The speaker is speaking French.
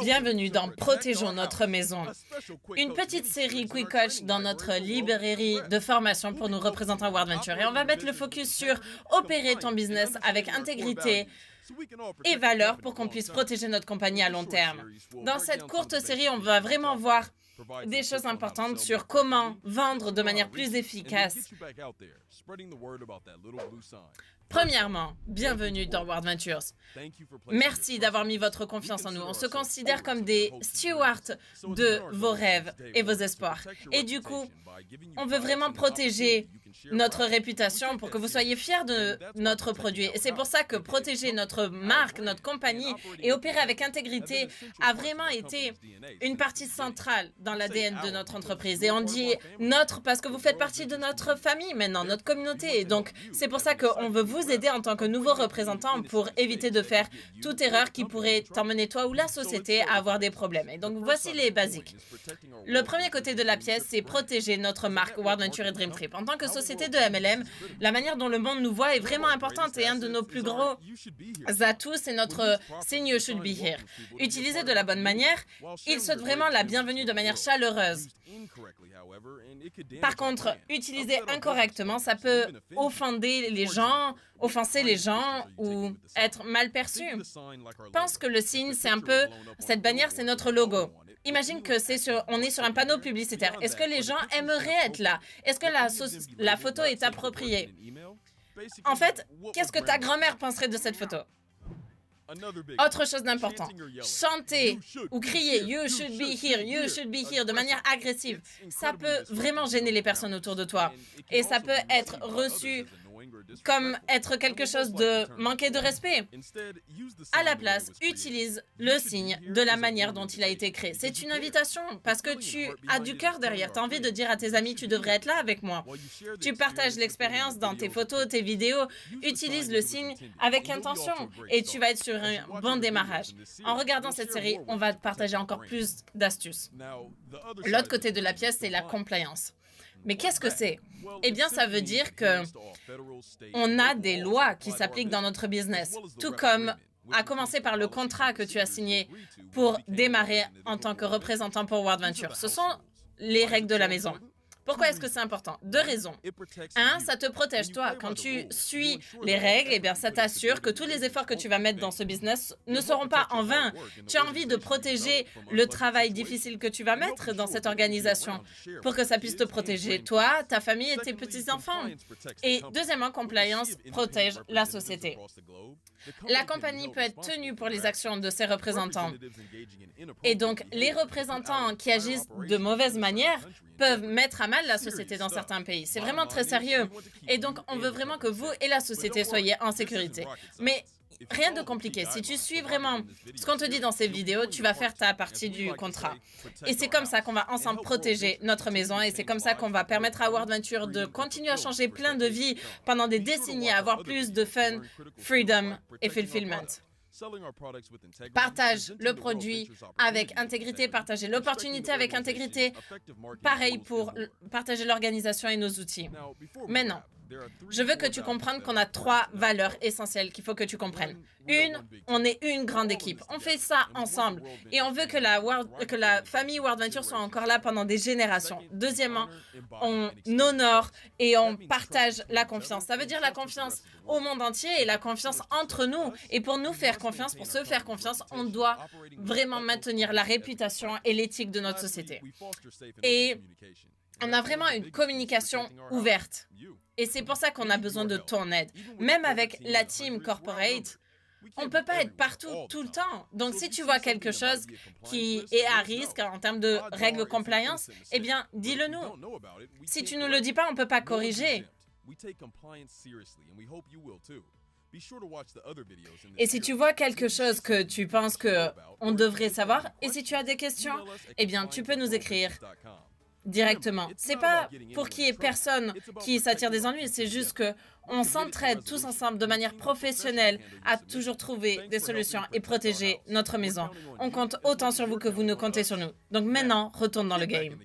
Bienvenue dans Protégeons notre maison, une petite série Quick Coach dans notre librairie de formation pour nos représentants WorldVenture. Et on va mettre le focus sur opérer ton business avec intégrité et valeur pour qu'on puisse protéger notre compagnie à long terme. Dans cette courte série, on va vraiment voir des choses importantes sur comment vendre de manière plus efficace. Premièrement, bienvenue dans WorldVentures. Merci d'avoir mis votre confiance en nous. On se considère comme des stewards de vos rêves et vos espoirs. Et du coup, on veut vraiment protéger notre réputation pour que vous soyez fiers de notre produit. Et c'est pour ça que protéger notre marque, notre compagnie et opérer avec intégrité a vraiment été une partie centrale dans l'ADN de notre entreprise. Et on dit notre parce que vous faites partie de notre famille maintenant, notre communauté. Et donc, c'est pour ça qu'on veut vous aider en tant que nouveau représentant pour éviter de faire toute erreur qui pourrait t'emmener toi ou la société à avoir des problèmes. Et donc, voici les basiques. Le premier côté de la pièce, c'est protéger notre marque WorldVenture et DreamTrip. En tant que société de MLM, la manière dont le monde nous voit est vraiment importante et un de nos plus gros atouts, c'est notre signe You should be here. Utilisé de la bonne manière, il souhaite vraiment la bienvenue de manière chaleureuse. Par contre, utilisé incorrectement, ça peut offenser les gens ou être mal perçu. Pense que le signe, c'est un peu, cette bannière, c'est notre logo. Imagine que on est sur un panneau publicitaire. Est-ce que les gens aimeraient être là? Est-ce que la photo est appropriée? En fait, qu'est-ce que ta grand-mère penserait de cette photo? Autre chose d'important, chanter ou crier « You should be here » de manière agressive, ça peut vraiment gêner les personnes autour de toi. Et ça peut être reçu comme être quelque chose de manquer de respect. À la place, utilise le signe de la manière dont il a été créé. C'est une invitation parce que tu as du cœur derrière. Tu as envie de dire à tes amis, tu devrais être là avec moi. Tu partages l'expérience dans tes photos, tes vidéos. Utilise le signe avec intention et tu vas être sur un bon démarrage. En regardant cette série, on va te partager encore plus d'astuces. L'autre côté de la pièce, c'est la compliance. Mais qu'est-ce que c'est? Eh bien, ça veut dire que on a des lois qui s'appliquent dans notre business, tout comme à commencer par le contrat que tu as signé pour démarrer en tant que représentant pour WorldVenture. Ce sont les règles de la maison. Pourquoi est-ce que c'est important? Deux raisons. Un, ça te protège toi. Quand tu suis les règles, eh bien, ça t'assure que tous les efforts que tu vas mettre dans ce business ne seront pas en vain. Tu as envie de protéger le travail difficile que tu vas mettre dans cette organisation pour que ça puisse te protéger toi, ta famille et tes petits-enfants. Et deuxièmement, compliance protège la société. La compagnie peut être tenue pour les actions de ses représentants. Et donc, les représentants qui agissent de mauvaise manière peuvent mettre à mal la société dans certains pays. C'est vraiment très sérieux. Et donc, on veut vraiment que vous et la société soyez en sécurité. Mais rien de compliqué. Si tu suis vraiment ce qu'on te dit dans ces vidéos, tu vas faire ta partie du contrat. Et c'est comme ça qu'on va ensemble protéger notre maison et c'est comme ça qu'on va permettre à WorldVenture de continuer à changer plein de vies pendant des décennies, à avoir plus de fun, freedom et fulfillment. Partage le produit avec intégrité, partager l'opportunité avec intégrité. Pareil pour partager l'organisation et nos outils. Maintenant, je veux que tu comprennes qu'on a 3 valeurs essentielles qu'il faut que tu comprennes. Une, on est une grande équipe. On fait ça ensemble et on veut que la famille WorldVenture soit encore là pendant des générations. Deuxièmement, on honore et on partage la confiance. Ça veut dire la confiance au monde entier et la confiance entre nous. Et pour nous faire confiance, pour se faire confiance, on doit vraiment maintenir la réputation et l'éthique de notre société. Et on a vraiment une communication ouverte. Et c'est pour ça qu'on a besoin de ton aide. Même avec la team corporate, on ne peut pas être partout tout le temps. Donc, si tu vois quelque chose qui est à risque en termes de règles compliance, eh bien, dis-le nous. Si tu ne nous le dis pas, on ne peut pas corriger. Et si tu vois quelque chose que tu penses qu'on devrait savoir, et si tu as des questions, eh bien, tu peux nous écrire directement. C'est pas pour qu'il y ait personne qui s'attire des ennuis, c'est juste que on s'entraide tous ensemble de manière professionnelle à toujours trouver des solutions et protéger notre maison. On compte autant sur vous que vous nous comptez sur nous. Donc maintenant, retourne dans le game.